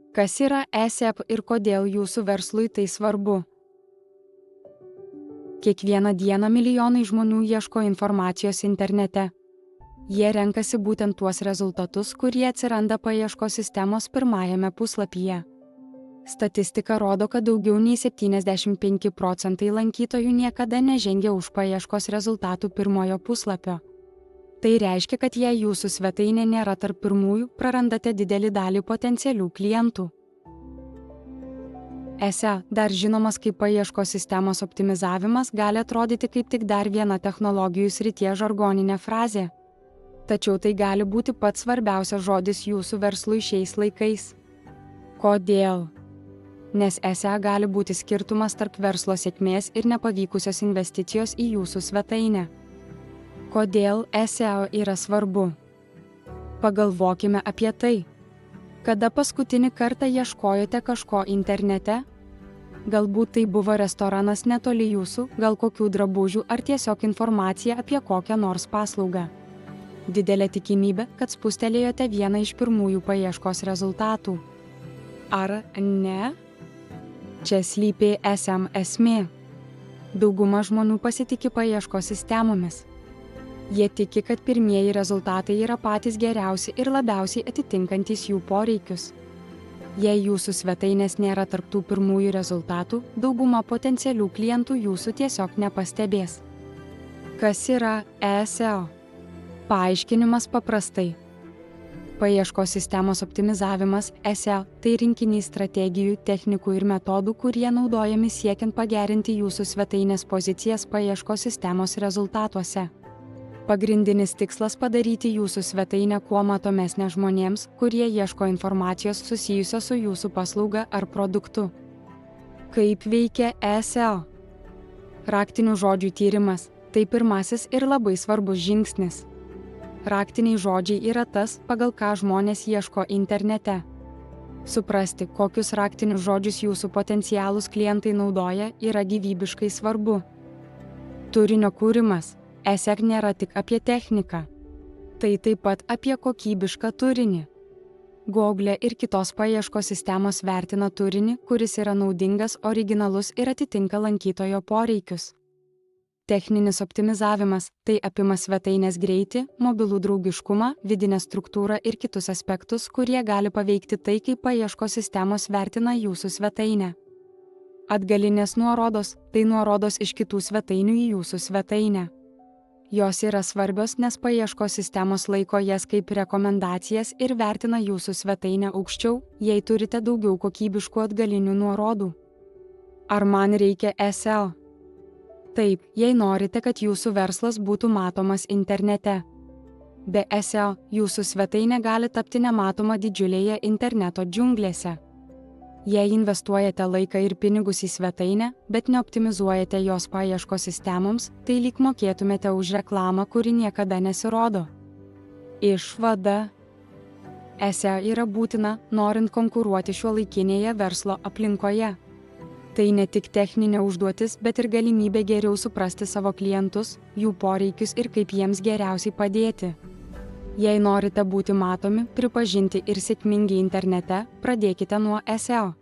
Kas yra SEO ir kodėl jūsų verslui tai svarbu? Kiekvieną dieną milijonai žmonių ieško informacijos internete. Jie renkasi būtent tuos rezultatus, kurie atsiranda paieškos sistemos pirmajame puslapyje. Statistika rodo, kad daugiau nei 75% lankytojų niekada nežengia už paieškos rezultatų pirmojo puslapio. Tai reiškia, kad jei jūsų svetainė nėra tarp pirmųjų, prarandate didelį dalį potencialių klientų. SEO, dar žinomas kaip paieškos sistemos optimizavimas, gali atrodyti kaip tik dar viena technologijų srities žargoninė frazė. Tačiau tai gali būti pats svarbiausias žodis jūsų verslui šiais laikais. Kodėl? Nes SEO gali būti skirtumas tarp verslo sėkmės ir nepavykusios investicijos į jūsų svetainę. Kodėl SEO yra svarbu? Pagalvokime apie tai. Kada paskutinį kartą ieškojote kažko internete? Galbūt tai buvo restoranas netoli jūsų, gal kokių drabužių ar tiesiog informacija apie kokią nors paslaugą. Didelė tikimybė, kad spustelėjote vieną iš pirmųjų paieškos rezultatų. Ar ne? Čia slypi SEO esmė. Dauguma žmonių pasitiki paieškos sistemomis. Jie tiki, kad pirmieji rezultatai yra patys geriausi ir labiausiai atitinkantys jų poreikius. Jei jūsų svetainės nėra tarp tų pirmųjų rezultatų, dauguma potencialių klientų jūsų tiesiog nepastebės. Kas yra SEO? Paaiškinimas paprastai. Paieškos sistemos optimizavimas SEO – tai rinkinys strategijų, technikų ir metodų, kurie naudojami siekiant pagerinti jūsų svetainės pozicijas paieškos sistemos rezultatuose. Pagrindinis tikslas – padaryti jūsų svetainę kuo matomesnę žmonėms, kurie ieško informacijos susijusios su jūsų paslauga ar produktu. Kaip veikia SEO? Raktinių žodžių tyrimas – tai pirmasis ir labai svarbus žingsnis. Raktiniai žodžiai yra tas, pagal ką žmonės ieško internete. Suprasti, kokius raktinius žodžius jūsų potencialūs klientai naudoja, yra gyvybiškai svarbu. Turinio kūrimas. SEO nėra tik apie techniką. Tai taip pat apie kokybišką turinį. Google ir kitos paieškos sistemos vertina turinį, kuris yra naudingas, originalus ir atitinka lankytojo poreikius. Techninis optimizavimas – tai apima svetainės greitį, mobilų draugiškumą, vidinę struktūrą ir kitus aspektus, kurie gali paveikti tai, kaip paieškos sistemos vertina jūsų svetainę. Atgalinės nuorodos – tai nuorodos iš kitų svetainių į jūsų svetainę. Jos yra svarbios, nes paieškos sistemos laiko jas kaip rekomendacijas ir vertina jūsų svetainę aukščiau, jei turite daugiau kokybiškų atgalinių nuorodų. Ar man reikia SEO? Taip, jei norite, kad jūsų verslas būtų matomas internete. Be SEO jūsų svetainė gali tapti nematoma didžiulėje interneto džiunglėse. Jei investuojate laiką ir pinigus į svetainę, bet neoptimizuojate jos paieškos sistemoms, tai lyg mokėtumėte už reklamą, kuri niekada nesirodo. Išvada. SEO yra būtina, norint konkuruoti šiuolaikinėje verslo aplinkoje. Tai ne tik techninė užduotis, bet ir galimybė geriau suprasti savo klientus, jų poreikius ir kaip jiems geriausiai padėti. Jei norite būti matomi, pripažinti ir sėkmingi internete, pradėkite nuo SEO.